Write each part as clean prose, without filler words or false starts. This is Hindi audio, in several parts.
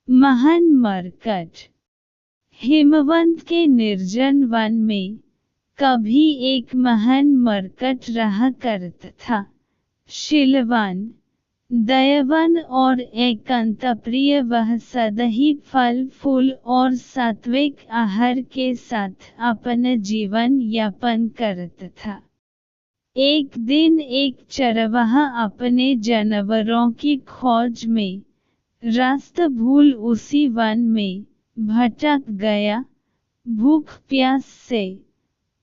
महान मरकट। हिमवंत के निर्जन वन में कभी एक महान मरकट रहा करता था। शीलवान, दयावान और एकांतप्रिय वह सदा फल फूल और सात्विक आहार के साथ अपना जीवन यापन करता था। एक दिन एक चरवाहा अपने जानवरों की खोज में रास्ता भूल उसी वन में भटक गया। भूख प्यास से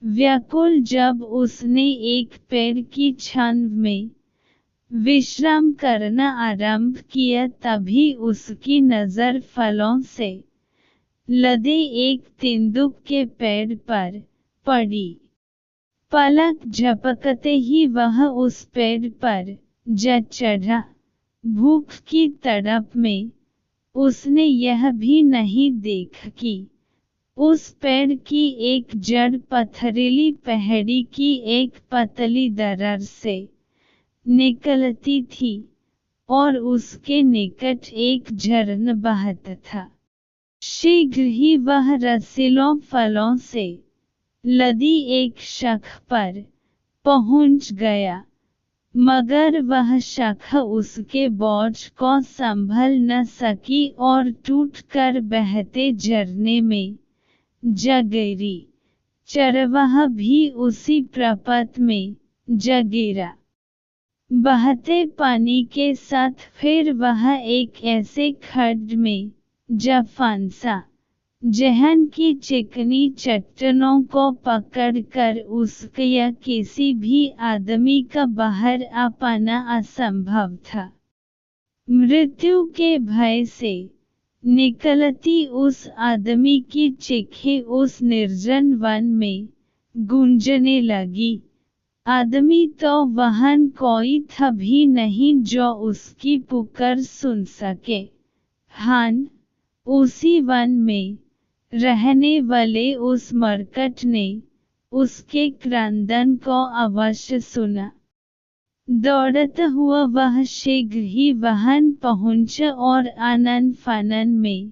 व्याकुल जब उसने एक पेड़ की छांव में विश्राम करना आरंभ किया, तभी उसकी नज़र फलों से लदे एक तेंदुए के पेड़ पर पड़ी। पलक झपकते ही वह उस पेड़ पर जा चढ़ा। भूख की तड़प में उसने यह भी नहीं देखा कि उस पेड़ की एक जड़ पथरीली पहाड़ी की एक पतली दरार से निकलती थी और उसके निकट एक झरना बहता था। शीघ्र ही वह रसीलों फलों से लदी एक शाखा पर पहुंच गया, मगर वह शाखा उसके बोझ को संभल न सकी और टूटकर बहते झरने में जा गिरी। चरवाहा भी उसी प्रपात में जा गिरा। बहते पानी के साथ फिर वह एक ऐसे खड्ड में जा फंसा जहाँ की चिकनी चट्टानों को पकड़कर उसके या किसी भी आदमी का बाहर आ पाना असंभव था। मृत्यु के भय से निकलती उस आदमी की चीखें उस निर्जन वन में गूंजने लगी। आदमी तो वहाँ कोई था भी नहीं जो उसकी पुकार सुन सके। हान, उसी वन में रहने वाले उस मरकट ने उसके क्रंदन को अवश्य सुना। दौड़ता हुआ वह शीघ्र ही वहाँ पहुँचा और आनन फानन में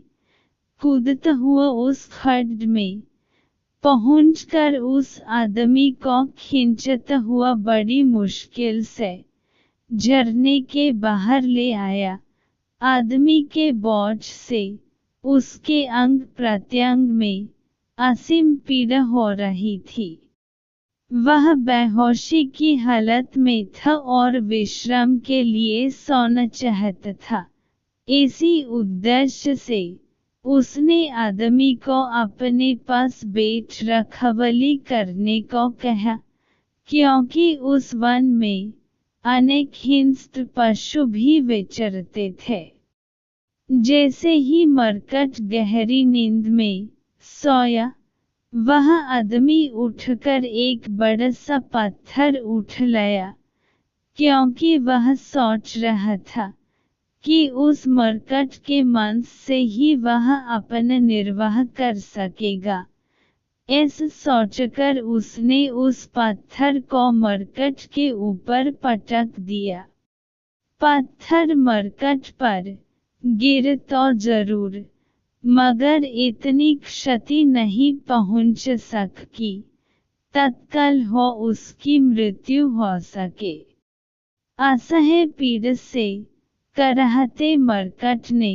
कूदता हुआ उस खड्ड में पहुंचकर उस आदमी को खींचता हुआ बड़ी मुश्किल से झरने के बाहर ले आया। आदमी के बोझ से उसके अंग प्रत्यंग में असीम पीड़ा हो रही थी। वह बेहोशी की हालत में था और विश्राम के लिए सोना चाहता था। इसी उद्देश्य से उसने आदमी को अपने पास बैठ रखवाली करने को कहा, क्योंकि उस वन में अनेक हिंस्र पशु भी विचरते थे। जैसे ही मरकट गहरी नींद में सोया, वह आदमी उठकर एक बड़ा सा पत्थर उठ लाया, क्योंकि वह सोच रहा था कि उस मरकट के मांस से ही वह अपना निर्वाह कर सकेगा। ऐसा सोचकर उसने उस पत्थर को मरकट के ऊपर पटक दिया। पत्थर मरकट पर गिर तो जरूर, मगर इतनी क्षति नहीं पहुंच सकी तत्काल हो उसकी मृत्यु हो सके। असह्य पीड़ा से कराहते मरकट ने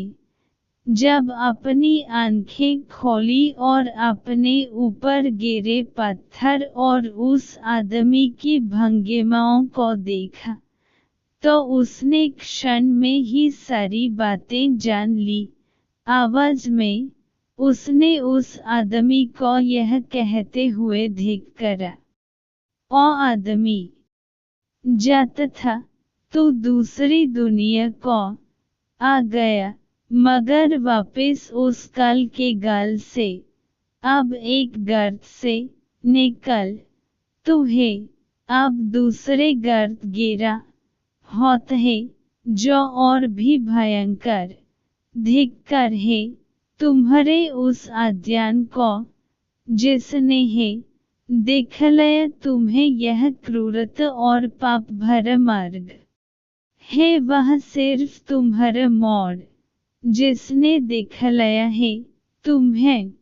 जब अपनी आंखें खोली और अपने ऊपर गिरे पत्थर और उस आदमी की भंगिमाओं को देखा, तो उसने क्षण में ही सारी बातें जान ली। आवाज में उसने उस आदमी को यह कहते हुए धिक्कारा, ओ आदमी, जाता था तू दूसरी दुनिया को आ गया, मगर वापस उस काल के गाल से अब एक गर्त से निकल। तू है अब दूसरे गर्त गिरा होता है जो और भी भयंकर। धिक्कार है तुम्हारे उस अज्ञान को जिसने है दिखलाया तुम्हें यह क्रूरता और पाप भरा मार्ग। है वह सिर्फ तुम्हारा मोड़ जिसने दिखलाया है तुम्हें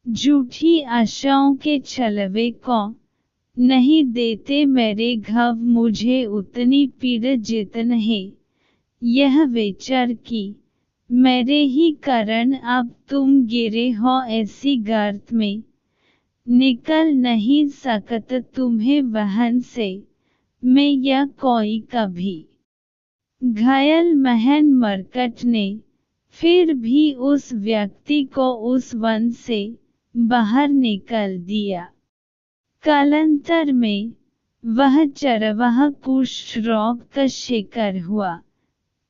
झूठी आशाओं के छलवे को नहीं देते मेरे घाव मुझे उतनी पीड़ जितन है यह विचार की मेरे ही कारण अब तुम गिरे हो ऐसी गर्त में निकल नहीं सकत तुम्हें वहन से मैं या कोई कभी। घायल महन मरकट ने फिर भी उस व्यक्ति को उस वन से बाहर निकल दिया। कालांतर में वह चरवाहा कुष्ठ रोग का शिकार हुआ।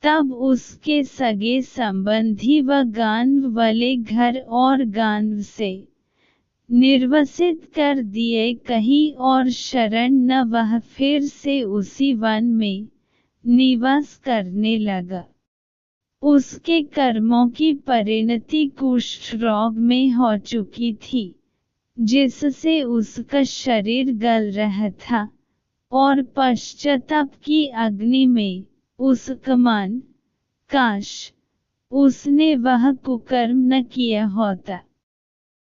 तब उसके सगे संबंधी व गांव वाले घर और गांव से निर्वसित कर दिए कहीं और शरण न वह फिर से उसी वन में निवास करने लगा। उसके कर्मों की परिणति कुष्ठ रोग में हो चुकी थी जिससे उसका शरीर गल रहा था और पश्चाताप की अग्नि में उसका मन काश उसने वह कुकर्म न किया होता।